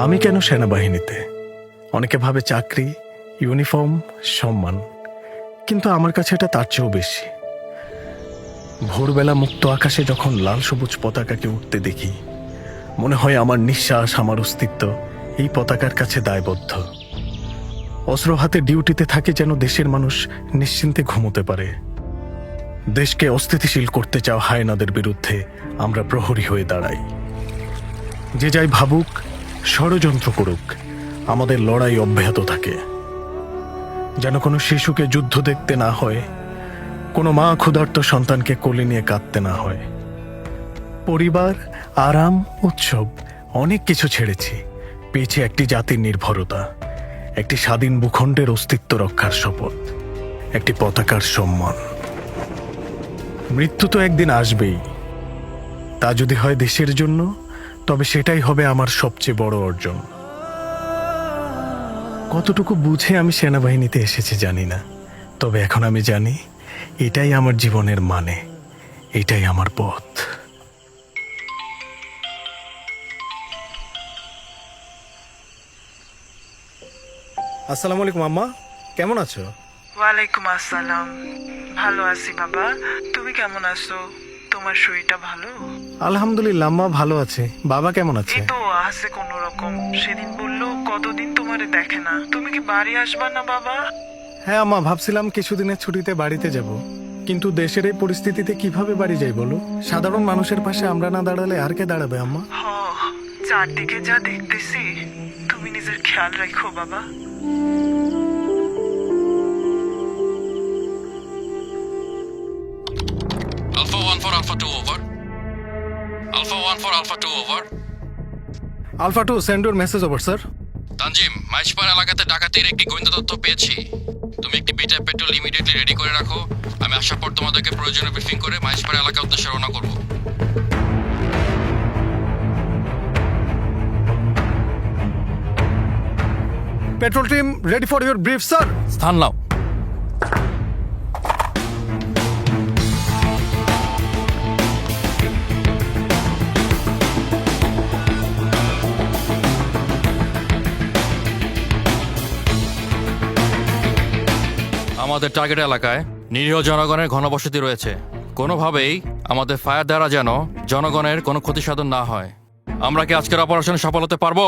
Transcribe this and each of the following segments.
আমি কেন সেনাবাহিনীতে? অনেকে ভাবে চাকরি, ইউনিফর্ম, সম্মান, কিন্তু আমার কাছে এটা তার চেয়েও বেশি। ভোরবেলা মুক্ত আকাশে যখন লাল সবুজ পতাকাকে উঠতে দেখি, মনে হয় আমার নিঃশ্বাস, আমার অস্তিত্ব এই পতাকার কাছে দায়বদ্ধ। অস্ত্র হাতে ডিউটিতে থাকে যেন দেশের মানুষ নিশ্চিন্তে ঘুমোতে পারে। দেশকে অস্থিতিশীল করতে চাও হায়নাদের বিরুদ্ধে আমরা প্রহরী হয়ে দাঁড়াই। যে যাই ভাবুক, ষড়যন্ত্র করুক, আমাদের লড়াই অব্যাহত থাকে। যেন কোনো শিশুকে যুদ্ধ দেখতে না হয়, কোনো মা ক্ষুধার্ত সন্তানকে কোলে নিয়ে কাঁদতে না হয়। পরিবার, আরাম, উৎসব অনেক কিছু ছেড়েছি, পেয়েছি একটি জাতির নির্ভরতা, একটি স্বাধীন ভূখণ্ডের অস্তিত্ব রক্ষার শপথ, একটি পতাকার সম্মান। মৃত্যু তো একদিন আসবেই, তা যদি হয় দেশের জন্য, তবে সেটাই হবে আমার সবচেয়ে বড় অর্জন। কতটুকু বুঝে আমি সেনাবাহিনীতে এসেছি জানি না, তবে এখন আমি জানি এটাই আমার জীবনের মানে, এটাই আমার পথ। আসসালামু আলাইকুম আম্মা, কেমন আছো? ওয়ালাইকুম আসসালাম। ভালো আছি বাবা, তুমি কেমন আছো? তোমার শরীরটা ভালো? আলহামদুলিল্লাহ আম্মা, ভালো আছে। বাবা কেমন আছে? এই তো আছে কোন রকম। সেদিন বললো কতদিন তোমারে দেখে না, তুমি কি বাড়ি আসবা না বাবা? হ্যাঁ আম্মা, ভাবছিলাম কিছুদিনের ছুটিতে বাড়িতে যাব, কিন্তু দেশের এই পরিস্থিতিতে কিভাবে বাড়ি যাই বলো? সাধারণ মানুষের পাশে আমরা না দাঁড়ালে আর কে দাঁড়াবে আম্মা? হ, চারদিকে যা দেখতেছি, তুমি নিজের খেয়াল রাখো বাবা। Alpha 1 for Alpha 2 over. Alpha 1 for Alpha 2 over. Alpha two, send your message over sir. Tanzim, Maijpara এলাকাতে ডাকাতির একটি গোয়েন্দা তথ্য পেয়েছি। তুমি একটি বিটা পেট্রোল ইমিডিয়েটলি রেডি করে রাখো। আমি আসার পর তোমাদেরকে প্রয়োজনীয় ব্রিফিং করে মাইজপাড়া এলাকার উদ্দেশ্যে রওনা করব। Petrol team ready for your brief sir. স্থান নাও। আমাদের টার্গেট এলাকায় নিরীহ জনগণের ঘনবসতি রয়েছে। কোনোভাবেই আমাদের ফায়ার দ্বারা যেন জনগণের কোনো ক্ষতি সাধন না হয়। আমরা কি আজকের অপারেশনে সফল হতে পারবো?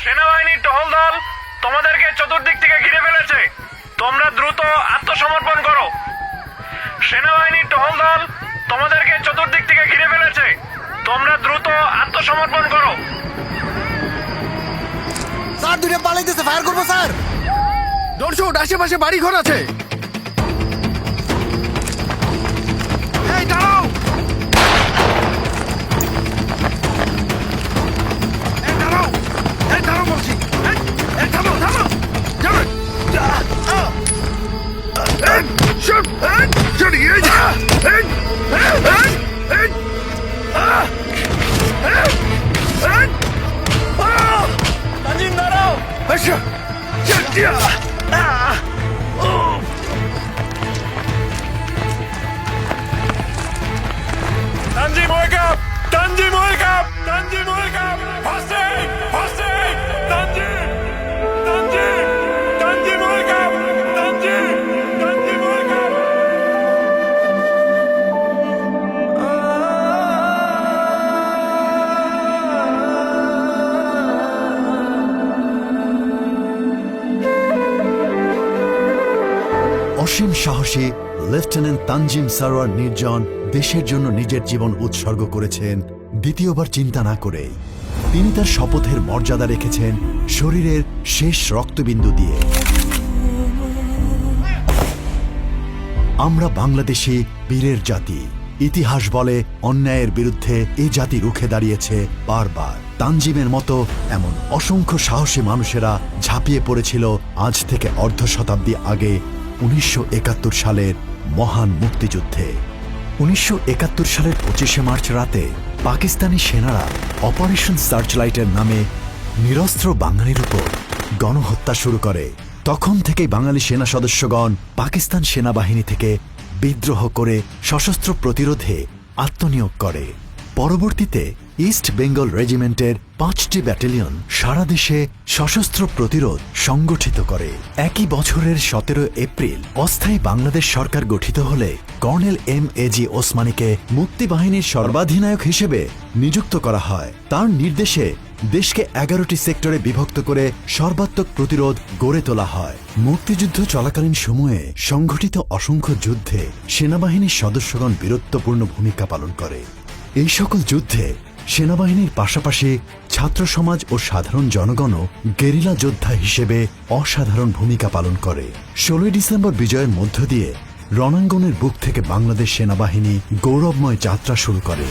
সেনাবাহিনীর টহল দল তোমাদেরকে চতুর্দিক থেকে ঘিরে ফেলেছে, তোমরা দ্রুত আত্মসমর্পণ করো। সেনাবাহিনীর টহল দল তোমাদেরকে চতুর্দিক থেকে ঘিরে ফেলেছে, তোমরা দ্রুত আত্মসমর্পণ করো। স্যার, দুটো পালাইতেছে, ফায়ার করবো স্যার। ডোন্ট শুট, আশেপাশে বাড়ি ঘর আছে। এই দাঁড়াও, এই দাঁড়াও, এই দাঁড়াও বলছি। এই থামো, থামো, যাবে। শুট, শুট, এই যা, এই, এই, এই, তানজিম দাঁড়াও। আচ্ছা, Tanjim, wake up! Tanjim, wake up! Tanjim, wake up! First aid! First aid! Tanjim! Tanjim! Tanjim, wake up! Tanjim! Tanjim, wake up! অসীম সাহসী লেফটেন্যান্ট তানজিম সারোয়ার নির্জন দেশের জন্য নিজের জীবন উৎসর্গ করেছেন দ্বিতীয়বার চিন্তা না করে। তিনি তার শপথের মর্যাদা রেখেছেন শরীরের শেষ রক্তবিন্দু দিয়ে। আমরা বাংলাদেশি বীরের জাতি। ইতিহাস বলে অন্যায়ের বিরুদ্ধে এ জাতি রুখে দাঁড়িয়েছে বারবার। তানজিমের মতো এমন অসংখ্য সাহসী মানুষেরা ঝাঁপিয়ে পড়েছিল আজ থেকে অর্ধ শতাব্দী আগে 1971 সালের মহান মুক্তিযুদ্ধে। 1971 সালের 25শে মার্চ রাতে পাকিস্তানি সেনারা অপারেশন সার্চলাইটের নামে নিরস্ত্র বাঙালির উপর গণহত্যা শুরু করে। তখন থেকেই বাঙালি সেনা সদস্যগণ পাকিস্তান সেনাবাহিনী থেকে বিদ্রোহ করে সশস্ত্র প্রতিরোধে আত্মনিয়োগ করে। পরবর্তীতে ইস্ট বেঙ্গল রেজিমেন্টের 5টি ব্যাটালিয়ন সারা দেশে সশস্ত্র প্রতিরোধ সংগঠিত করে। একই বছরের 17 এপ্রিল অস্থায়ী বাংলাদেশ সরকার গঠিত হলে কর্নেল এম.এ.জি. ওসমানীকে মুক্তিবাহিনীর সর্বাধিনায়ক হিসেবে নিযুক্ত করা হয়। তার নির্দেশে দেশকে 11টি সেক্টরে বিভক্ত করে সর্বাত্মক প্রতিরোধ গড়ে তোলা হয়। মুক্তিযুদ্ধ চলাকালীন সময়ে সংঘটিত অসংখ্য যুদ্ধে সেনাবাহিনীর সদস্যগণ বীরত্বপূর্ণ ভূমিকা পালন করে। এই সকল যুদ্ধে সেনাবাহিনীর পাশাপাশি ছাত্র সমাজ ও সাধারণ জনগণও গেরিলা যোদ্ধা হিসেবে অসাধারণ ভূমিকা পালন করে। 16 ডিসেম্বর বিজয়ের মধ্য দিয়ে রণাঙ্গনের বুক থেকে বাংলাদেশ সেনাবাহিনী গৌরবময় যাত্রা শুরু করে।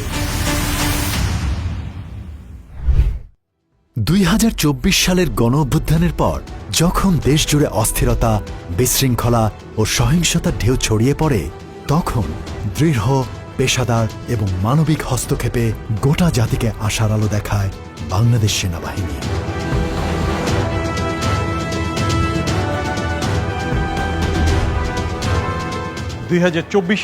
2024 সালের গণঅভ্যুত্থানের পর যখন দেশজুড়ে অস্থিরতা, বিশৃঙ্খলা ও সহিংসতার ঢেউ ছড়িয়ে পড়ে, তখন দৃঢ়, পেশাদার এবং মানবিক হস্তক্ষেপে গোটা জাতিকে আশার আলো দেখায় বাংলাদেশ সেনাবাহিনী। দুই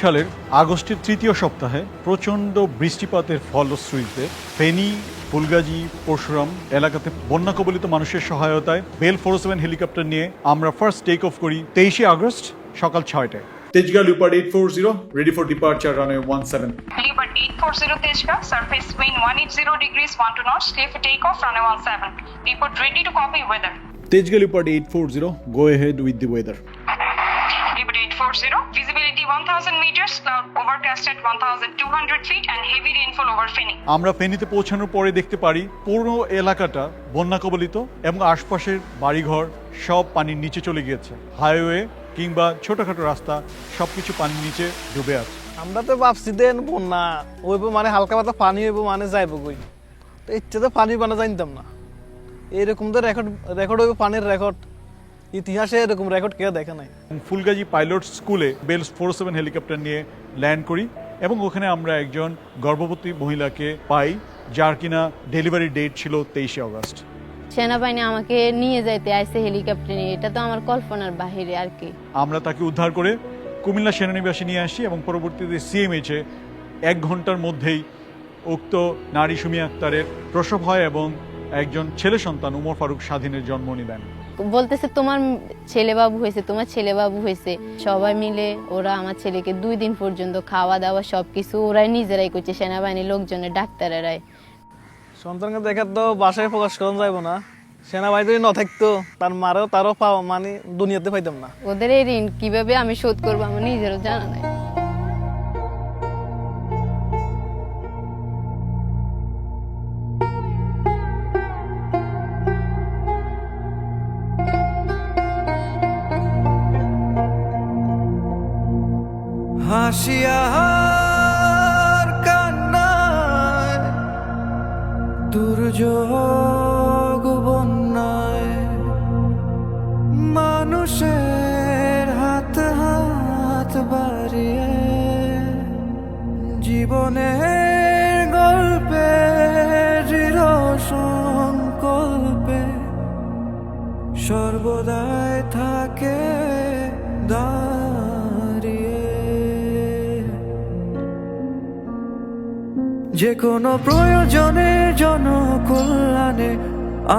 সালের আগস্টের তৃতীয় সপ্তাহে প্রচণ্ড বৃষ্টিপাতের ফলশ্রুতিতে ফেনী, ফুলগাজী, পরশুরাম এলাকাতে বন্যা কবলিত মানুষের সহায়তায় বেল 47 হেলিকপ্টার নিয়ে আমরা ফার্স্ট টেক অফ করি 23শে আগস্ট সকাল 6টায়। Tejgaon leopard 840 ready for departure runway 17. Leopard 840 Tejga, surface wind 180 degrees 1 to knots, clear for takeoff, runway 17. Report ready to copy weather. Tejgaon Leopard 840, go ahead with the weather. Leopard 840, visibility 1000 meters, cloud overcast at 1200 feet and heavy rainfall over Feni. আমরা ফেনীতে পৌঁছানোর পরে দেখতে পারি পুরো এলাকাটা বন্যা কবলিত এবং আশপাশের বাড়িঘর সব পানির নিচে চলে গিয়েছে। হাইওয়ে কিংবা ছোটখাটো রাস্তা সবকিছু পানির নিচে ডুবে আছে। আমরা তো ভাবছি দেন বন্যা ওইব মানে হালকা পাতা পানি হইব মানে যাইব কই, তো ইচ্ছে তো পানি বানা জানতাম না। এরকম তো রেকর্ড হইব পানির রেকর্ড, ইতিহাসে এরকম রেকর্ড কেউ দেখে নাই। ফুলগাজী পাইলট স্কুলে বেল 47 হেলিকপ্টার নিয়ে ল্যান্ড করি এবং ওখানে আমরা একজন গর্ভবতী মহিলাকে পাই যার কিনা ডেলিভারি ডেট ছিল 23শে আগস্ট। সেনাবাহিনী আমাকে নিয়ে যাইতে আইছে হেলিকপ্টার নিয়ে, এটা তো আমার কল্পনার বাহিরে আর কি। আমরা তাকে উদ্ধার করে কুমিল্লা সেনানিবাসে নিয়ে আসি এবং পরবর্তীতে সিএমএইচে 1 ঘন্টার মধ্যেই উক্ত নারী সুমি আক্তারের প্রসব হয় এবং একজন ছেলে সন্তান উমর ফারুক স্বাধীনের জন্ম নিলেন। বলতেছে তোমার ছেলে বাবু হয়েছে, তোমার ছেলে বাবু হয়েছে। সবাই মিলে ওরা আমার ছেলেকে 2 দিন পর্যন্ত খাওয়া দাওয়া সবকিছু ওরাই নিজেরাই করছে, সেনাবাহিনীর লোকজনের ডাক্তারেরাই। সন্তানকে দেখার তো বাসায় প্রকাশ করা যাইব না, সেনাবাহিনী যদি না থাকতো তার মারেও তারও পাওয়া মানে দুনিয়াতে পাইতাম না। ওদের এই ঋণ কিভাবে আমি শোধ করবো আমার নিজেরও জানা নাই। হাসিয়ার কান্নায় দুর্যোগ বন্যায় মানুষের হাত হাত বাড়িয়ে জীবনের গল্পে দৃঢ় সংকল্পে সর্বদাই থাকে যে কোনো প্রয়োজনে জনকল্যাণে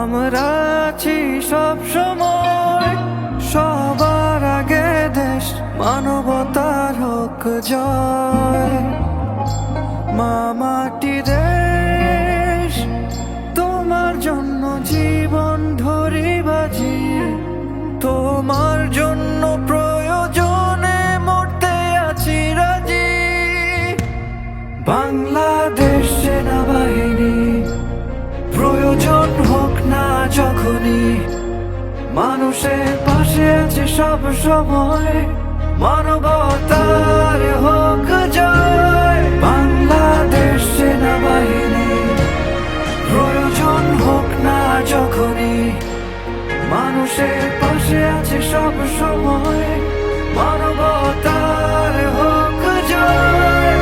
আমরা আছি সব সময়। সবার আগে দেশ মানবতার হোক জয়। মা মাটি দেশ তোমার জন্য জীবন ধরি বাজি, তোমার জন্য প্রয়োজনে মানুষের পাশে আছে সব সময়, মানবতার হোক জয়। বাংলাদেশ সেনাবাহিনী প্রয়োজন হোক না যখনই, মানুষের পাশে আছে সব সময়, মানবতার হোক জয়।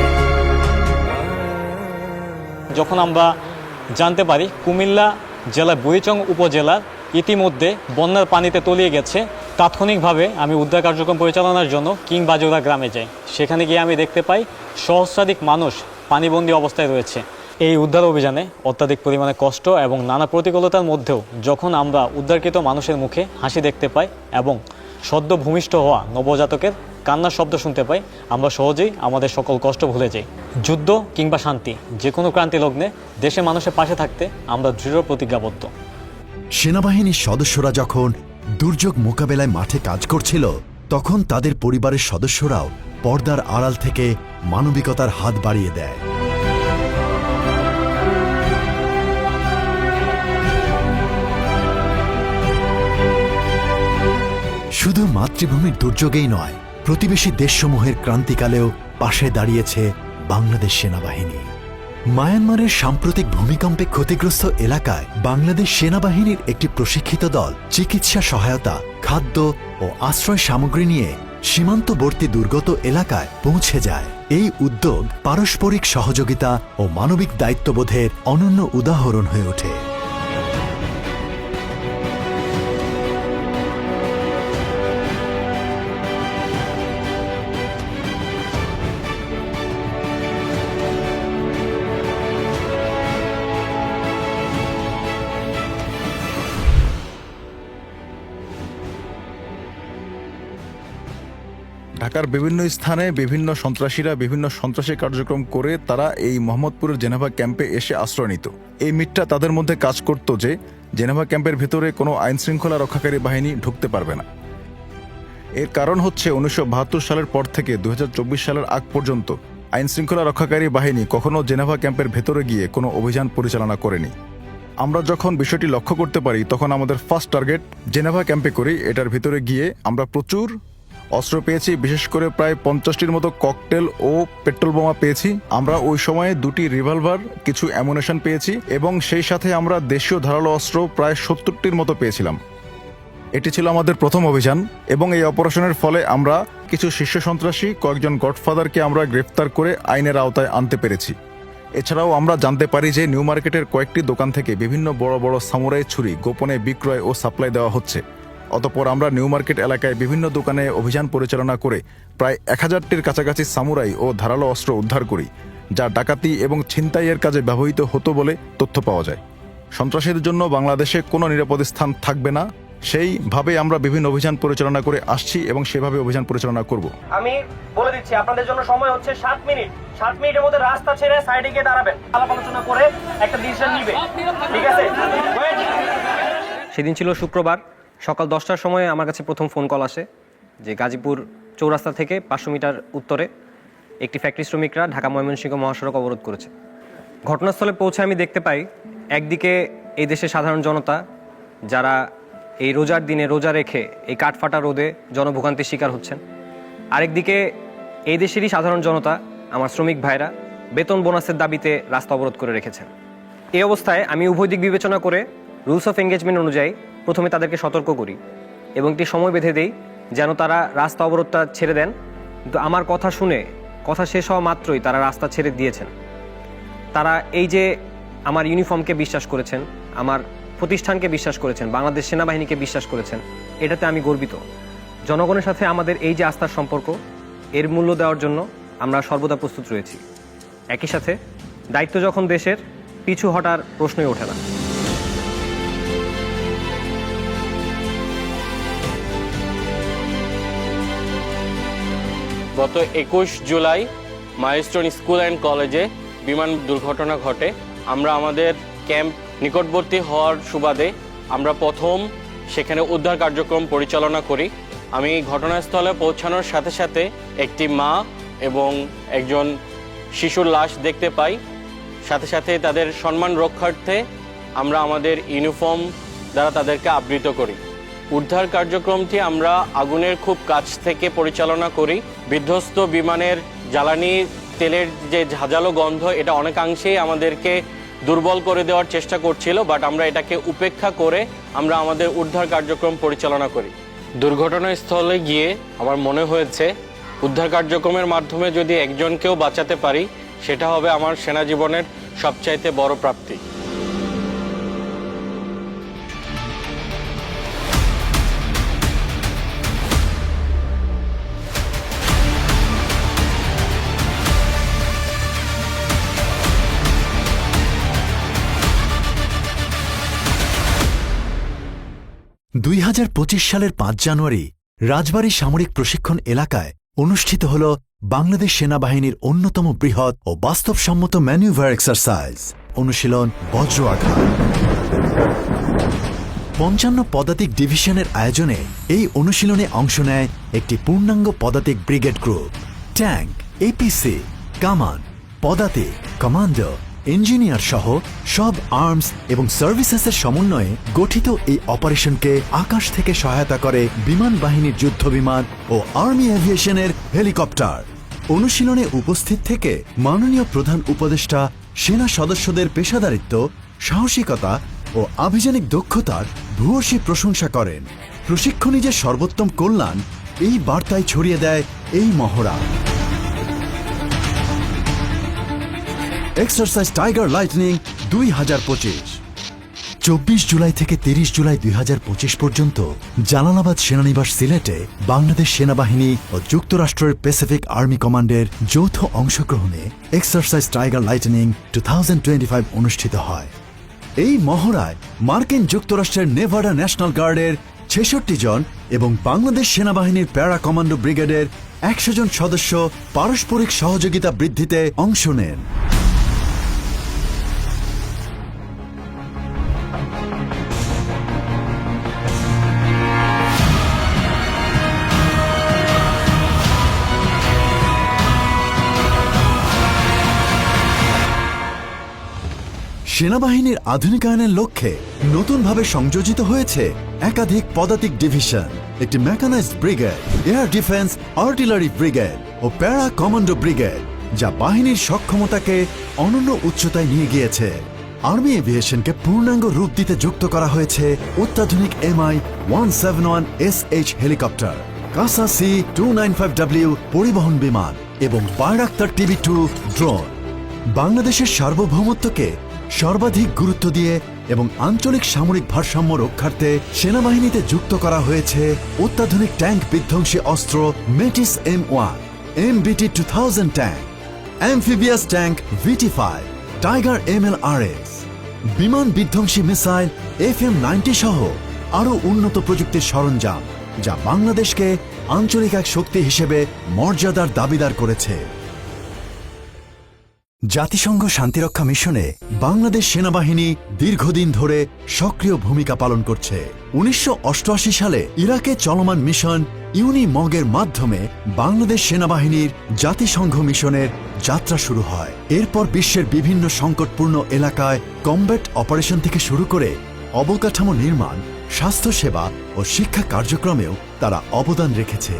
যখন আমরা জানতে পারি কুমিল্লা জেলার বুড়িচং উপজেলার ইতিমধ্যে বন্যার পানিতে তলিয়ে গেছে, তাৎক্ষণিকভাবে আমি উদ্ধার কার্যক্রম পরিচালনার জন্য কিং বাজুরা গ্রামে যাই। সেখানে গিয়ে আমি দেখতে পাই সহস্রাধিক মানুষ পানিবন্দী অবস্থায় রয়েছে। এই উদ্ধার অভিযানে অত্যাধিক পরিমাণে কষ্ট এবং নানা প্রতিকূলতার মধ্যেও যখন আমরা উদ্ধারকৃত মানুষের মুখে হাসি দেখতে পাই এবং সদ্য ভূমিষ্ঠ হওয়া নবজাতকের কান্নার শব্দ শুনতে পাই, আমরা সহজেই আমাদের সকল কষ্ট ভুলে যাই। যুদ্ধ কিংবা শান্তি, যে কোনো ক্রান্তি লগ্নে দেশের মানুষের পাশে থাকতে আমরা দৃঢ় প্রতিজ্ঞাবদ্ধ। সেনাবাহিনীর সদস্যরা যখন দুর্যোগ মোকাবেলায় মাঠে কাজ করছিল, তখন তাদের পরিবারের সদস্যরাও পর্দার আড়াল থেকে মানবিকতার হাত বাড়িয়ে দেয়। শুধু মাতৃভূমির দুর্যোগেই নয়, প্রতিবেশী দেশসমূহের ক্রান্তিকালেও পাশে দাঁড়িয়েছে বাংলাদেশ সেনাবাহিনী। মায়ানমারের সাম্প্রতিক ভূমিকম্পে ক্ষতিগ্রস্ত এলাকায় বাংলাদেশ সেনাবাহিনীর একটি প্রশিক্ষিত দল চিকিৎসা সহায়তা, খাদ্য ও আশ্রয় সামগ্রী নিয়ে সীমান্তবর্তী দুর্গত এলাকায় পৌঁছে যায়। এই উদ্যোগ পারস্পরিক সহযোগিতা ও মানবিক দায়িত্ববোধের অনন্য উদাহরণ হয়ে ওঠে। ঢাকার বিভিন্ন স্থানে বিভিন্ন সন্ত্রাসীরা বিভিন্ন সন্ত্রাসী কার্যক্রম করে তারা এই মোহাম্মদপুরের জেনেভা ক্যাম্পে এসে আশ্রয় নিত। এই মিথটা তাদের মধ্যে কাজ করত যে জেনেভা ক্যাম্পের ভেতরে কোনো আইন শৃঙ্খলা রক্ষাকারী বাহিনী ঢুকতে পারবে না। এর কারণ হচ্ছে 1972 সালের পর থেকে 2024 সালের আগ পর্যন্ত আইন শৃঙ্খলা রক্ষাকারী বাহিনী কখনো জেনেভা ক্যাম্পের ভেতরে গিয়ে কোনো অভিযান পরিচালনা করেনি। আমরা যখন বিষয়টি লক্ষ্য করতে পারি তখন আমাদের ফার্স্ট টার্গেট জেনেভা ক্যাম্পে করি। এটার ভিতরে গিয়ে আমরা প্রচুর অস্ত্র পেয়েছি, বিশেষ করে প্রায় 50টির মতো ককটেল ও পেট্রোল বোমা পেয়েছি। আমরা ওই সময়ে 2টি রিভলভার, কিছু অ্যামুনেশন পেয়েছি এবং সেই সাথে আমরা দেশীয় ধারালো অস্ত্র প্রায় 70টির মতো পেয়েছিলাম। এটি ছিল আমাদের প্রথম অভিযান এবং এই অপারেশনের ফলে আমরা কিছু শীর্ষ সন্ত্রাসী, কয়েকজন গডফাদারকে আমরা গ্রেফতার করে আইনের আওতায় আনতে পেরেছি। এছাড়াও আমরা জানতে পারি যে নিউ মার্কেটের কয়েকটি দোকান থেকে বিভিন্ন বড় বড় সামুরাই ছুরি গোপনে বিক্রয় ও সাপ্লাই দেওয়া হচ্ছে। অতঃপর আমরা নিউ মার্কেট এলাকায় বিভিন্ন দোকানে অভিযান পরিচালনা করে প্রায় 1000টির কাছাকাছি সামুরাই ও ধারালো অস্ত্র উদ্ধার করি, যা ডাকাতি এবং ছিনতাইয়ের কাজে ব্যবহৃত হতো বলে তথ্য পাওয়া যায়। সন্ত্রাসীদের জন্য বাংলাদেশে কোনো নিরাপদ স্থান থাকবে না, সেইভাবে আমরা বিভিন্ন অভিযান পরিচালনা করে আসছি এবং সেভাবে অভিযান পরিচালনা করব। আমি বলে দিচ্ছি আপনাদের জন্য সময় হচ্ছে 7 মিনিট। 7 মিনিটের মধ্যে রাস্তা ছেড়ে সাইডে গিয়ে দাঁড়াবেন, আলাপ আলোচনা করে একটা ডিসিশন নিবে, ঠিক আছে? সেদিন ছিল শুক্রবার, সকাল 10টার সময় আমার কাছে প্রথম ফোন কল আসে যে গাজীপুর চৌরাস্তা থেকে 500 মিটার উত্তরে একটি ফ্যাক্টরি শ্রমিকরা ঢাকা ময়মনসিংহ মহাসড়ক অবরোধ করেছে। ঘটনাস্থলে পৌঁছে আমি দেখতে পাই একদিকে এই দেশের সাধারণ জনতা যারা এই রোজার দিনে রোজা রেখে এই কাঠফাটা রোদে জনভোগান্তির শিকার হচ্ছেন, আরেকদিকে এই দেশেরই সাধারণ জনতা আমার শ্রমিক ভাইরা বেতন বোনাসের দাবিতে রাস্তা অবরোধ করে রেখেছেন। এই অবস্থায় আমি উভয় দিক বিবেচনা করে রুলস অফ এঙ্গেজমেন্ট অনুযায়ী প্রথমে তাদেরকে সতর্ক করি এবং একটি সময় বেঁধে দেই যেন তারা রাস্তা অবরোধটা ছেড়ে দেন। কিন্তু আমার কথা শুনে কথা শেষ হওয়া মাত্রই তারা রাস্তা ছেড়ে দিয়েছেন। তারা এই যে আমার ইউনিফর্মকে বিশ্বাস করেছেন, আমার প্রতিষ্ঠানকে বিশ্বাস করেছেন, বাংলাদেশ সেনাবাহিনীকে বিশ্বাস করেছেন, এটাতে আমি গর্বিত। জনগণের সাথে আমাদের এই যে আস্থার সম্পর্ক, এর মূল্য দেওয়ার জন্য আমরা সর্বদা প্রস্তুত রয়েছি। একই সাথে দায়িত্ব যখন দেশের, পিছু হটার প্রশ্নই ওঠে না। গত 21 জুলাই মাইলস্টোন স্কুল অ্যান্ড কলেজে বিমান দুর্ঘটনা ঘটে। আমরা আমাদের ক্যাম্প নিকটবর্তী হওয়ার সুবাদে আমরা প্রথম সেখানে উদ্ধার কার্যক্রম পরিচালনা করি। আমি ঘটনাস্থলে পৌঁছানোর সাথে সাথে একটি মা এবং একজন শিশুর লাশ দেখতে পাই। সাথে সাথে তাদের সম্মান রক্ষার্থে আমরা আমাদের ইউনিফর্ম দ্বারা তাদেরকে আবৃত করি। উদ্ধার কার্যক্রমটি আমরা আগুনের খুব কাছ থেকে পরিচালনা করি। বিধ্বস্ত বিমানের জ্বালানি তেলের যে ঝাঁঝালো গন্ধ, এটা অনেকাংশেই আমাদেরকে দুর্বল করে দেওয়ার চেষ্টা করছিল, বাট আমরা এটাকে উপেক্ষা করে আমরা আমাদের উদ্ধার কার্যক্রম পরিচালনা করি। দুর্ঘটনাস্থলে গিয়ে আমার মনে হয়েছে উদ্ধার কার্যক্রমের মাধ্যমে যদি একজনকেও বাঁচাতে পারি, সেটা হবে আমার সেনা জীবনের সবচাইতে বড় প্রাপ্তি। সালের 5 জানুয়ারি রাজবাড়ী সামরিক প্রশিক্ষণ এলাকায় অনুষ্ঠিত হল বাংলাদেশ সেনাবাহিনীর অন্যতম বৃহৎ ও বাস্তবসম্মত ম্যানুভার এক্সারসাইজ অনুশীলন বজ্র আঘাত। 55 পদাতিক ডিভিশনের আয়োজনে এই অনুশীলনে অংশ নেয় একটি পূর্ণাঙ্গ পদাতিক ব্রিগেড গ্রুপ। ট্যাঙ্ক, এপিসি, কামান, পদাতিক, কমান্ডো, ইঞ্জিনিয়ার সহ সব আর্মস এবং সার্ভিসেসের সমন্বয়ে গঠিত এই অপারেশনকে আকাশ থেকে সহায়তা করে বিমান বাহিনীর যুদ্ধ বিমান ও আর্মি এভিয়েশনের হেলিকপ্টার। অনুশীলনে উপস্থিত থেকে মাননীয় প্রধান উপদেষ্টা সেনা সদস্যদের পেশাদারিত্ব, সাহসিকতা ও আভিযানিক দক্ষতার ভূয়সী প্রশংসা করেন। প্রশিক্ষণই যে সর্বোত্তম কল্যাণ, এই বার্তায় ছড়িয়ে দেয় এই মহড়া। এক্সারসাইজ টাইগার লাইটনিং 2025 24 জুলাই থেকে 30 জুলাই 2025 পর্যন্ত জালালাবাদ সেনানিবাস সিলেটে বাংলাদেশ সেনাবাহিনী ও যুক্তরাষ্ট্রের প্যাসিফিক আর্মি কমান্ডের যৌথ অংশগ্রহণে এক্সারসাইজ টাইগার লাইটনিং 2025 অনুষ্ঠিত হয়। এই মহড়ায় মার্কিন যুক্তরাষ্ট্রের নেভাডা ন্যাশনাল গার্ডের 66 জন এবং বাংলাদেশ সেনাবাহিনীর প্যারা কমান্ডো ব্রিগেডের 100 জন সদস্য পারস্পরিক সহযোগিতা বৃদ্ধিতে অংশ নেন। সেনাবাহিনীর আধুনিকায়নের লক্ষ্যে নতুনভাবে সংযোজিত হয়েছে একাধিক পদাতিক ডিভিশন, একটি mechanised brigade, air defence artillery brigade ও প্যারা কমান্ডো ব্রিগেড, যা বাহিনীর সক্ষমতাকে অনন্য উচ্চতায় নিয়ে গিয়েছে। আর্মি এভিয়েশনকে পূর্ণাঙ্গ রূপ দিতে যুক্ত করা হয়েছে অত্যাধুনিক MI-171SH হেলিকপ্টার, কাসা C-295W পরিবহন বিমান এবং বাইরাক্তার TB2 ড্রোন। বাংলাদেশের সার্বভৌমত্বকে সর্বাধিক গুরুত্ব দিয়ে এবং আঞ্চলিক সামরিক ভারসাম্য রক্ষার্থে সেনাবাহিনীতে যুক্ত করা হয়েছে অত্যাধুনিক ট্যাঙ্ক বিধ্বংসী অস্ত্র মেটিস M1, MBT-2000 tank, amphibious tank VT-5, tiger MLRS, বিমান বিধ্বংসী মিসাইল FM-90 সহ আরও উন্নত প্রযুক্তির সরঞ্জাম, যা বাংলাদেশকে আঞ্চলিক এক শক্তি হিসেবে মর্যাদার দাবিদার করেছে। জাতিসংঘ শান্তিরক্ষা মিশনে বাংলাদেশ সেনাবাহিনী দীর্ঘদিন ধরে সক্রিয় ভূমিকা পালন করছে। 1988 সালে ইরাকে চলমান মিশন ইউনিমগের মাধ্যমে বাংলাদেশ সেনাবাহিনীর জাতিসংঘ মিশনের যাত্রা শুরু হয়। এরপর বিশ্বের বিভিন্ন সংকটপূর্ণ এলাকায় কমব্যাট অপারেশন থেকে শুরু করে অবকাঠামো নির্মাণ, স্বাস্থ্যসেবা ও শিক্ষা কার্যক্রমেও তারা অবদান রেখেছে।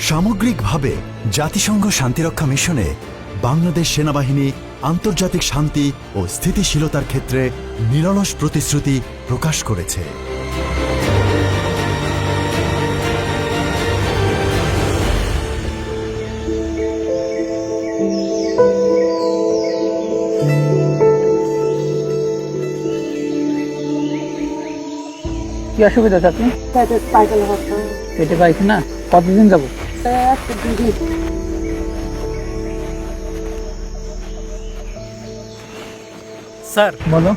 সামগ্রিকভাবে জাতিসংঘ শান্তিরক্ষা মিশনে বাংলাদেশ সেনাবাহিনী আন্তর্জাতিক শান্তি ও স্থিতিশীলতার ক্ষেত্রে নিরলস প্রতিশ্রুতি প্রকাশ করেছে। কি অসুবিধা আছে আপনি? পেটে পাইখানা? কতদিন যাবো? স্যার বলো।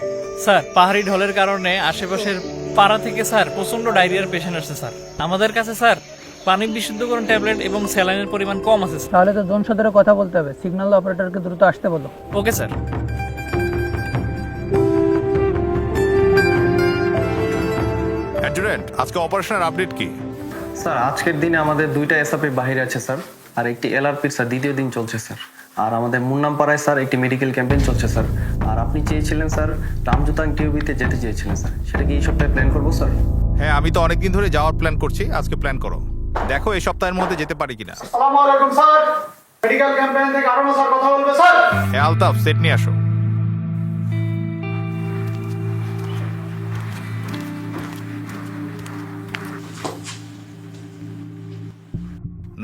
স্যার, পাহাড়ি ঢলের কারণে আশেপাশের পাড়া থেকে স্যার প্রচন্ড ডায়রিয়ার পেশেন্ট আসছে স্যার। আমাদের কাছে স্যার পানি বিশুদ্ধকরণ ট্যাবলেট এবং স্যালাইনের পরিমাণ কম আছে স্যার। তাহলে তো জোন সদরে কথা বলতে হবে। সিগন্যাল অপারেটরকে দ্রুত আসতে বলো। Okay sir. অ্যাডজুটেন্ট, আজকে অপারেশনের আপডেট কি? স্যার, আজকের দিনে আমাদের 2টা এসআপি বাহিরে আছে স্যার, আর একটি এলআরপির স্যার দ্বিতীয় দিন চলছে স্যার। আর আমাদের মুন্নামপাড়ায় স্যার একটি মেডিকেল ক্যাম্পেইন চলছে স্যার। আর আপনি চেয়েছিলেন স্যার রামজুতাং টিউবিতে যেতে চেয়েছিলেন স্যার, সেটা কি এই সপ্তাহে প্ল্যান করবো স্যার? হ্যাঁ, আমি তো অনেকদিন ধরে যাওয়ার প্ল্যান করছি, আজকে প্ল্যান করো। দেখো এই সপ্তাহের মধ্যে যেতে পারি কিনা। আসসালামু আলাইকুম স্যার, মেডিকেল ক্যাম্পেইন থেকে আরোনা স্যার কথা বলবে স্যার। হ্যাঁ আলতাফ, সেট নিয়ে আসো।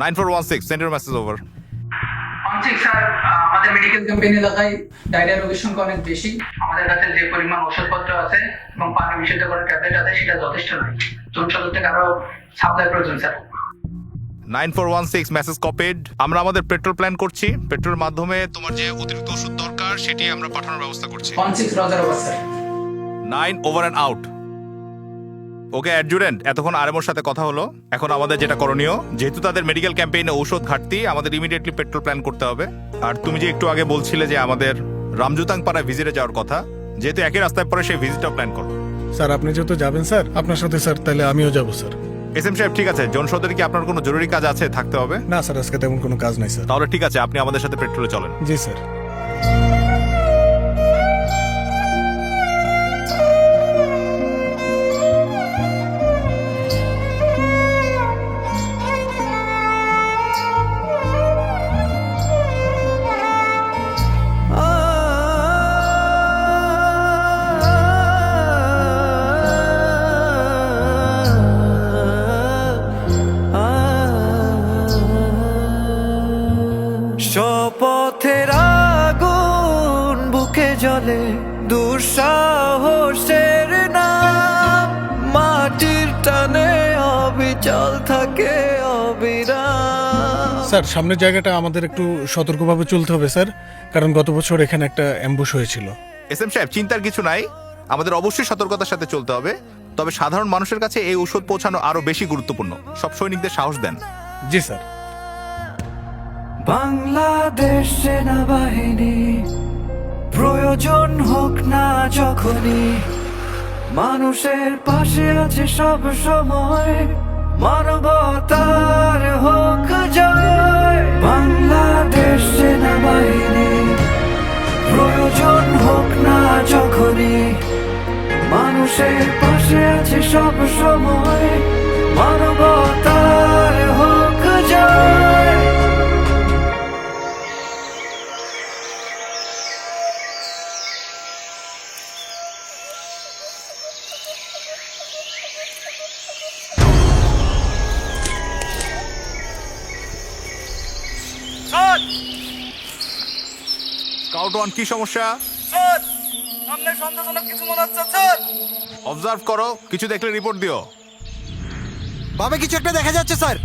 (9416) send your message over. Sir, আমাদের মেডিকেল ক্যাম্পেইন এলাকায় ডায়রিয়া রোগীর সংখ্যা অনেক বেশি। আমাদের কাছে যে পরিমাণ ওষুধপত্র আছে এবং পানি বিশুদ্ধ করার ট্যাবলেট আছে সেটা যথেষ্ট নয়। চুন সদর থেকে আরো সাপ্লাই প্রয়োজন স্যার। 9416 message copied. আমরা আমাদের পেট্রোল প্ল্যান করছি। পেট্রোলের মাধ্যমে তোমার যে অতিরিক্ত ওষুধ দরকার সেটি আমরা পাঠানোর ব্যবস্থা করছি। 16 roger over sir. 9 over and out. Okay adjutant, এতক্ষণ আরএমওর সাথে কথা হলো। এখন আমাদের যেটা করণীয়, যেহেতু তাদের মেডিকেল ক্যাম্পেইনে ঔষধ ঘাটতি, আমাদের ইমিডিয়েটলি পেট্রোল প্ল্যান করতে হবে। আর তুমি যে একটু আগে বলছিলে যে আমাদের রামজুতাং পাড়ায় ভিজিটে যাওয়ার কথা, যেহেতু একই রাস্তায় পরে সেই ভিজিটটা প্ল্যান করো। স্যার আপনি যেহেতু যাবেন স্যার, আপনার সাথে স্যার তাহলে আমিও যাবো স্যার। এসএম সাহেব ঠিক আছে, জন সদরে কি আপনার কোনো জরুরি কাজ আছে, থাকতে হবে? না স্যার, আজকে তেমন কোনো কাজ নাই স্যার। তাহলে ঠিক আছে, আপনি আমাদের সাথে পেট্রোলে চলেন। জি স্যার। শপথের আগুন বুকে জ্বলে, দুঃসাহসের নাম, মাটির টানে অবিচল থাকে অবিরাম। স্যার সামনের জায়গাটা আমাদের একটু সতর্কভাবে চলতে হবে স্যার, কারণ গত বছর এখানে একটা অ্যাম্বুশ হয়েছিল। এসএম সাহেব চিন্তার কিছু নাই, আমাদের অবশ্যই সতর্কতার সাথে চলতে হবে। তবে সাধারণ মানুষের কাছে এই ঔষধ পৌঁছানো আরো বেশি গুরুত্বপূর্ণ। সব সৈনিকদের সাহস দেন। জি স্যার। বাংলাদেশ সেনাবাহিনী প্রয়োজন হোক না যখনই, মানুষের পাশে আছে সব সময়, মানবতার হোক জয়। বাংলাদেশ সেনাবাহিনী প্রয়োজন হোক না যখনই, মানুষের পাশে আছে সব সময়, মানবতার হোক জয়। স্কাউট ওয়ান, কি সমস্যা? স্যার সামনে সন্দেহজনক কিছু মনে হচ্ছে স্যার। অবজার্ভ করো, কিছু দেখলে রিপোর্ট দিও। বামে কিছু একটা দেখা যাচ্ছে স্যার।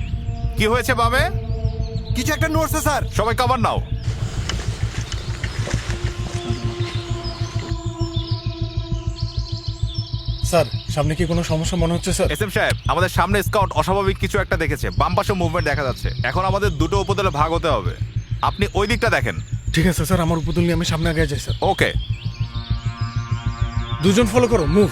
কি হয়েছে বামে? কিছু একটা নড়ছে স্যার। সবাই কভার নাও। স্যার সামনে কি কোনো সমস্যা মনে হচ্ছে স্যার? এসএম সাহেব, আমাদের সামনে স্কাউট অস্বাভাবিক কিছু একটা দেখেছে। বাম পাশে মুভমেন্ট দেখা যাচ্ছে। এখন আমাদের দুটো উপদলে ভাগ হতে হবে। আপনি ওই দিকটা দেখেন। ঠিক আছে স্যার, আমার উপদল নিয়ে আমি সামনে আগে যাই স্যার। ওকে। দুজন ফলো করো, move.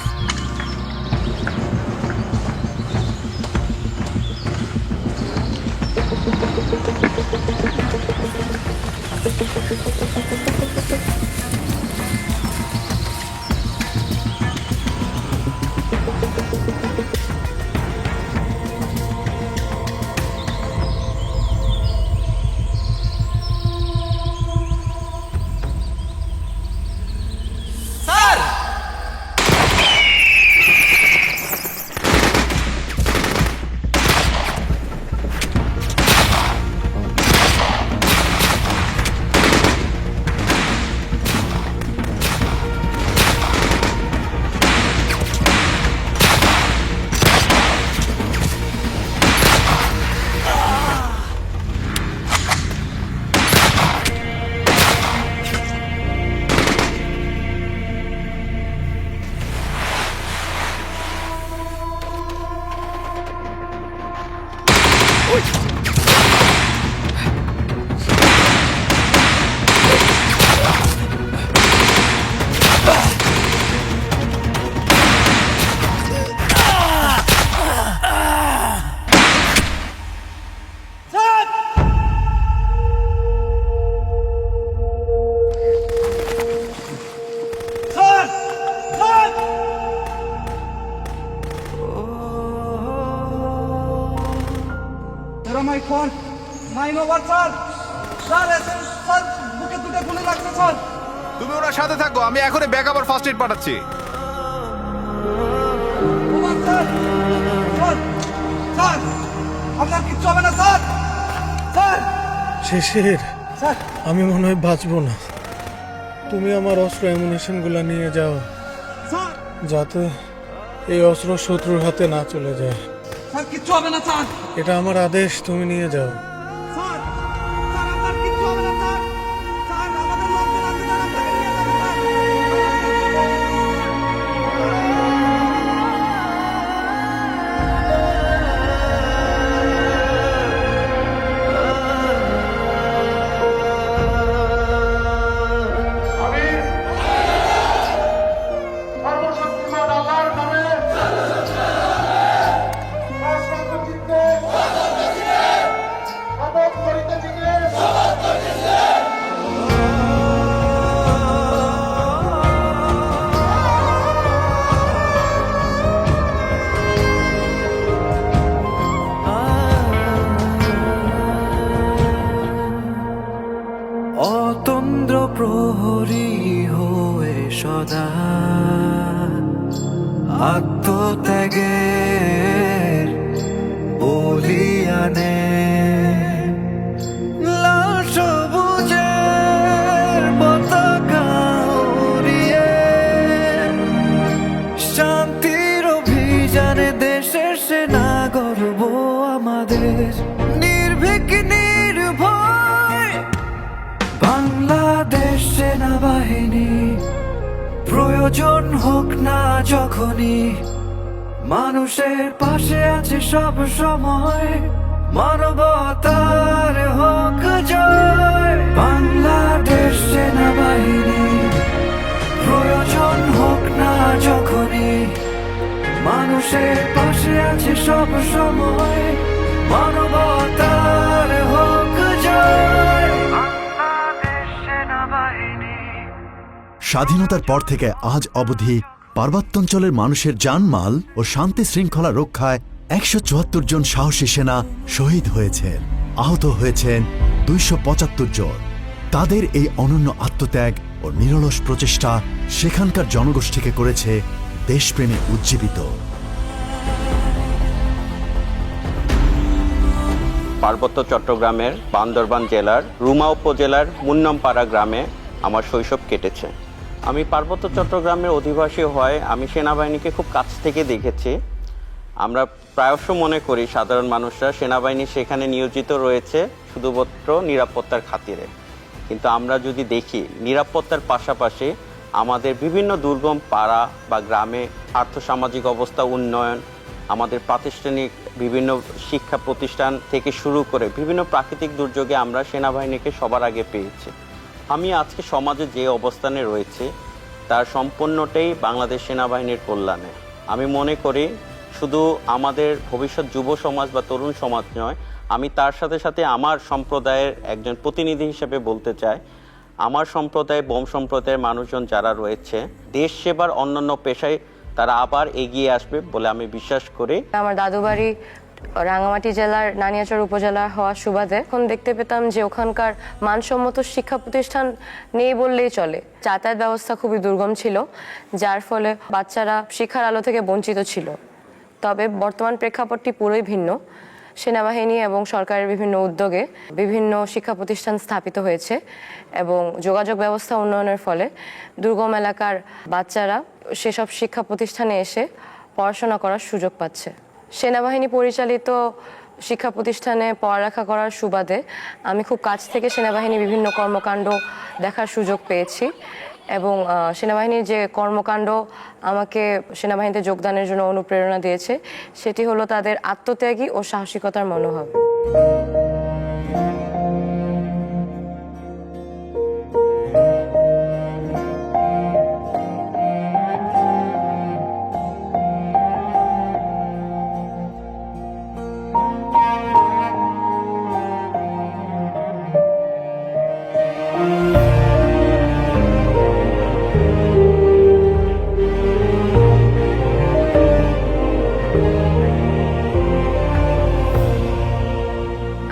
My God 9 over sir sir sir বুকে দুটো গুলি লাগছে স্যার। তুমি ওনার সাথে থাকো, আমি এখনই ব্যাকআপ আর ফার্স্ট এড পাঠাচ্ছি। ওভার স্যার স্যার স্যার আপনার কিচ্ছু হবে না স্যার। স্যার শেষের স্যার আমি মনে হয় বাঁচবো না। তুমি আমার অস্ত্র অ্যামুনিশনগুলো নিয়ে যাও, স্যার যাতে এই অস্ত্র শত্রুর হাতে না চলে যায়। স্যার কিচ্ছু হবে না স্যার। এটা আমার আদেশ, তুমি নিয়ে যাও। স্যার স্যার আপনার কিচ্ছু হবে না স্যার। স্যার আমাদের লোকজন আছে স্যার, আপনাকে নিয়ে যাবে স্যার। অতন্দ্র প্রহরী হয়ে সদা আত্মত্যাগের বলিয়ানে লাল সবুজের পতাকা উড়িয়ে শান্তির অভিযানে দেশের সেনা গর্ব আমাদের নির্ভীক নির্ভয় বাংলাদেশ সেনাবাহিনী। প্রয়োজন হোক না যখনই মানুষের পাশে আছে সব সময়, মানবতার হোক জয়। বাংলাদেশ সেনাবাহিনী প্রয়োজন হোক না যখনই মানুষের পাশে আছে সব সময়, মানবতার হোক জয়। বাংলাদেশ সেনাবাহিনী। স্বাধীনতার পর থেকে আজ অবধি পার্বত্যাঞ্চলের মানুষের জানমাল ও শান্তি শৃঙ্খলা রক্ষায় 174 জন সাহসী সেনা শহীদ হয়েছেন, আহত হয়েছেন 275 জন। তাদের এই অনন্য আত্মত্যাগ ও নিরলস প্রচেষ্টা সেখানকার জনগোষ্ঠীকে করেছে দেশপ্রেমে উজ্জীবিত। পার্বত্য চট্টগ্রামের বান্দরবান জেলার রুমা উপজেলার মুন্নামপাড়া গ্রামে আমার শৈশব কেটেছে। আমি পার্বত্য চট্টগ্রামের অধিবাসী হয়ে আমি সেনাবাহিনীকে খুব কাছ থেকে দেখেছি। আমরা প্রায়শ মনে করি সাধারণ মানুষরা সেনাবাহিনী সেখানে নিয়োজিত রয়েছে শুধুমাত্র নিরাপত্তার খাতিরে, কিন্তু আমরা যদি দেখি নিরাপত্তার পাশাপাশি আমাদের বিভিন্ন দুর্গম পাড়া বা গ্রামে আর্থসামাজিক অবস্থা উন্নয়ন, আমাদের প্রাতিষ্ঠানিক বিভিন্ন শিক্ষা প্রতিষ্ঠান থেকে শুরু করে বিভিন্ন প্রাকৃতিক দুর্যোগে আমরা সেনাবাহিনীকে সবার আগে পেয়েছি। আমি আজকে সমাজে যে অবস্থানে রয়েছে তার সম্পূর্ণটাই বাংলাদেশ সেনাবাহিনীর কল্যাণে। আমি মনে করি শুধু আমাদের ভবিষ্যৎ যুব সমাজ বা তরুণ সমাজ নয়, আমি তার সাথে সাথে আমার সম্প্রদায়ের একজন প্রতিনিধি হিসেবে বলতে চাই, আমার সম্প্রদায় বোম সম্প্রদায়ের মানুষজন যারা রয়েছে দেশ সেবার অন্যান্য পেশায় তারা আবার এগিয়ে আসবে বলে আমি বিশ্বাস করি। আমার দাদু বাড়ি রাঙ্গামাটি জেলার নানিয়াচর উপজেলা হওয়ার সুবাদে এখন দেখতে পেতাম যে ওখানকার মানসম্মত শিক্ষা প্রতিষ্ঠান নেই বললেই চলে। যাতায়াত ব্যবস্থা খুবই দুর্গম ছিল, যার ফলে বাচ্চারা শিক্ষার আলো থেকে বঞ্চিত ছিল। তবে বর্তমান প্রেক্ষাপটটি পুরোই ভিন্ন। সেনাবাহিনী এবং সরকারের বিভিন্ন উদ্যোগে বিভিন্ন শিক্ষা প্রতিষ্ঠান স্থাপিত হয়েছে এবং যোগাযোগ ব্যবস্থা উন্নয়নের ফলে দুর্গম এলাকার বাচ্চারা সেসব শিক্ষা প্রতিষ্ঠানে এসে পড়াশোনা করার সুযোগ পাচ্ছে। সেনাবাহিনী পরিচালিত শিক্ষা প্রতিষ্ঠানে পড়ালেখা করার সুবাদে আমি খুব কাছ থেকে সেনাবাহিনীর বিভিন্ন কর্মকাণ্ড দেখার সুযোগ পেয়েছি এবং সেনাবাহিনীর যে কর্মকাণ্ড আমাকে সেনাবাহিনীতে যোগদানের জন্য অনুপ্রেরণা দিয়েছে সেটি হলো তাদের আত্মত্যাগী ও সাহসিকতার মনোভাব।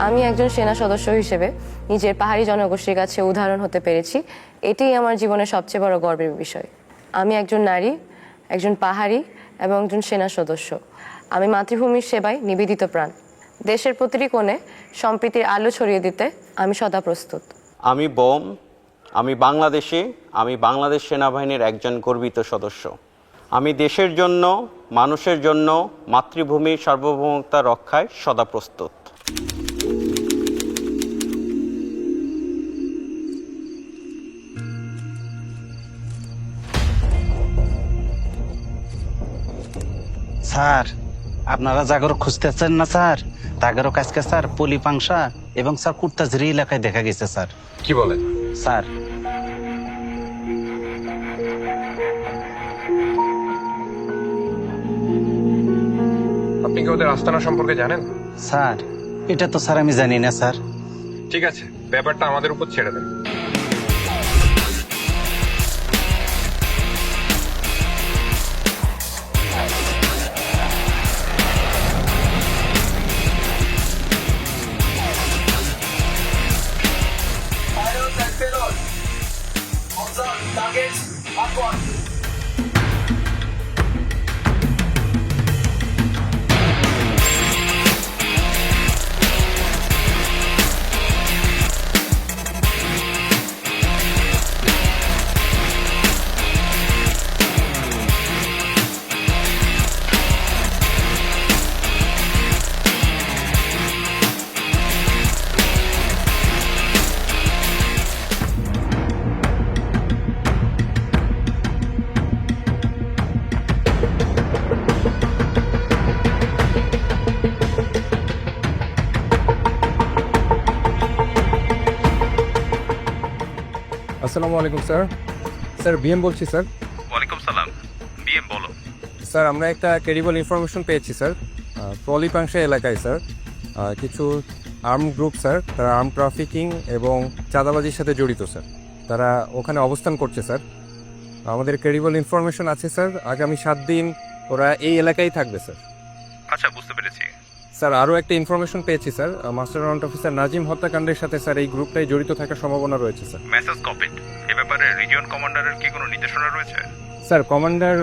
আমি একজন সেনা সদস্য হিসেবে নিজের পাহাড়ি জনগোষ্ঠীর কাছে উদাহরণ হতে পেরেছি, এটাই আমার জীবনের সবচেয়ে বড় গর্বের বিষয়। আমি একজন নারী, একজন পাহাড়ি এবং একজন সেনা সদস্য। আমি মাতৃভূমির সেবায় নিবেদিত প্রাণ। দেশের প্রতিটি কোণে সম্প্রীতির আলো ছড়িয়ে দিতে আমি সদা প্রস্তুত। আমি বোম, আমি বাংলাদেশি, আমি বাংলাদেশ সেনাবাহিনীর একজন গর্বিত সদস্য। আমি দেশের জন্য, মানুষের জন্য, মাতৃভূমির সার্বভৌমত্ব রক্ষায় সদা প্রস্তুত। স্যার, আপনারা জাগর খুঁজতেছেন না স্যার? তাগেরও কাজকে স্যার পলি পাংশা এবং স্যার কুর্তাঝুরি এলাকায় দেখা গেছে স্যার। কি বলেন স্যার? আপনি কি ওদের আস্তানা সম্পর্কে জানেন? স্যার, এটা তো স্যার আমি জানি না স্যার। ঠিক আছে, ব্যাপারটা আমাদের উপর ছেড়ে দেন। আসসালামু আলাইকুম স্যার। স্যার বিএম বলছি স্যার। ওয়ালাইকুম সালাম। বিএম বলো। স্যার আমরা একটা ক্রেডিবল ইনফরমেশন পেয়েছি স্যার, পলিপাংশা এলাকায় স্যার কিছু আর্ম গ্রুপ স্যার, তারা আর্ম ট্রাফিকিং এবং চাঁদাবাজির সাথে জড়িত স্যার। তারা ওখানে অবস্থান করছে স্যার। আমাদের ক্রেডিবল ইনফরমেশন আছে স্যার, আগামী 7 দিন ওরা এই এলাকায় থাকবে স্যার। আচ্ছা, বুঝতে পেরেছি। স্যার আরও একটা ইনফরমেশন পেয়েছি sir, master warrant officer Nazim হত্যাকাণ্ডের সাথে স্যার এই গ্রুপটাই জড়িত থাকার সম্ভাবনা রয়েছে স্যার। Message copied. এ ব্যাপারে রিজিয়ন কমান্ডারের কি কোনো নির্দেশনা রয়েছে? স্যার কমান্ডার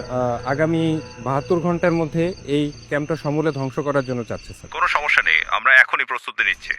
আগামী 72 ঘন্টার মধ্যে এই ক্যাম্পটা সমূলে ধ্বংস করার জন্য চাচ্ছে স্যার। কোনো সমস্যা নেই, আমরা এখনই প্রস্তুতি নিচ্ছি।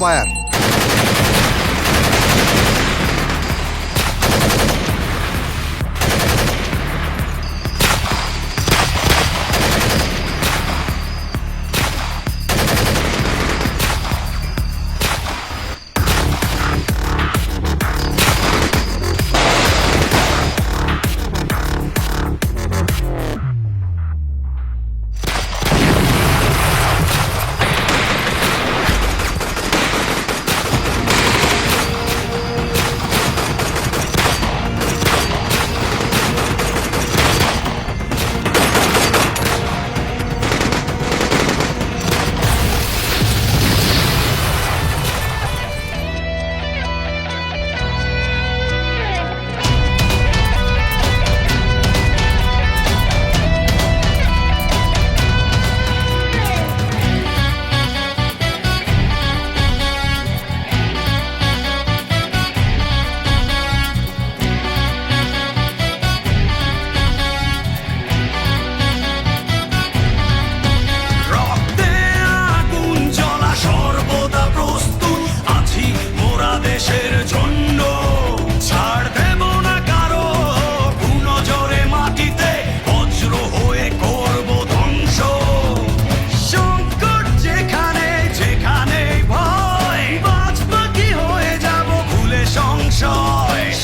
ফায়ার।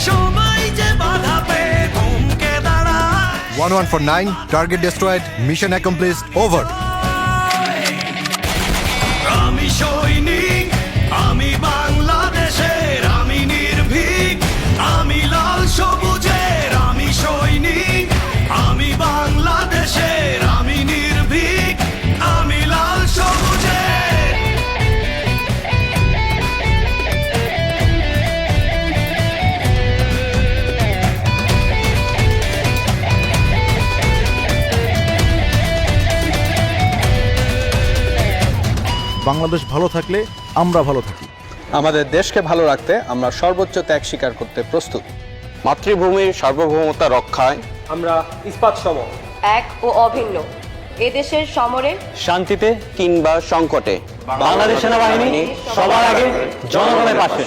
সবাই যে বাধা পেয়ে থমকে দাঁড়ায়। 1149, target destroyed, mission accomplished, over. আমি সৈনিক, আমি বাংলাদেশের, আমি নির্ভীক, আমি লাল সবুজের, আমি সৈনিক, আমি বাংলাদেশের, আমি নির্ভীক, আমি লাল সবুজের। বাংলাদেশ ভালো থাকলে আমরা ভালো থাকি। আমাদের দেশকে ভালো রাখতে আমরা সর্বোচ্চ ত্যাগ স্বীকার করতে প্রস্তুত। মাতৃভূমির সার্বভৌমতা রক্ষায় আমরা ইস্পাত সম, এক ও অভিন্ন এদেশের সমরে, শান্তিতে কিংবা সংকটে বাংলাদেশ সেনাবাহিনী সবার আগে জনগণের পাশে।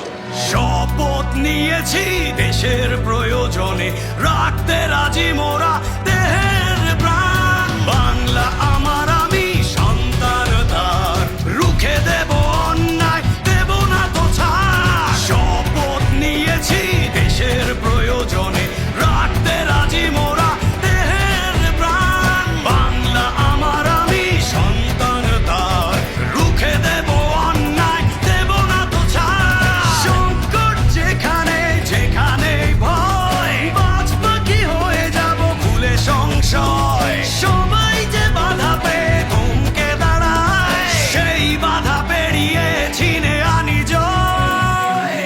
শপথ নিয়েছি দেশের প্রয়োজনে রাখতে রাজি মোরা দেহের প্রাণ। বাংলা আমার, আমি সন্তান তার, রুখে দেব অন্যায়, দেব না তো ছাড়। শপথ নিয়েছি দেশের প্রয়োজনে রাখতে রাজি মোরা দেহের প্রাণ। বাংলা আমার, আমি সন্তান তার, রুখে দেব অন্যায়, দেব না তো ছাড়। সংকট যেখানে যেখানে ভয়, বাজপাখি হয়ে যাব ভুলে সংশয়। সবাই যে বাধা পেয়ে থমকে দাঁড়ায়, সেই বাধা পেরিয়ে ছিনে আনি জয়।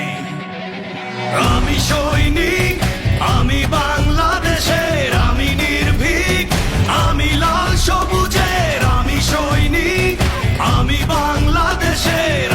আমি সৈনিক, আমি বাংলাদেশের, আমি নির্ভীক, আমি লাল সবুজের, আমি সৈনিক, আমি বাংলাদেশের,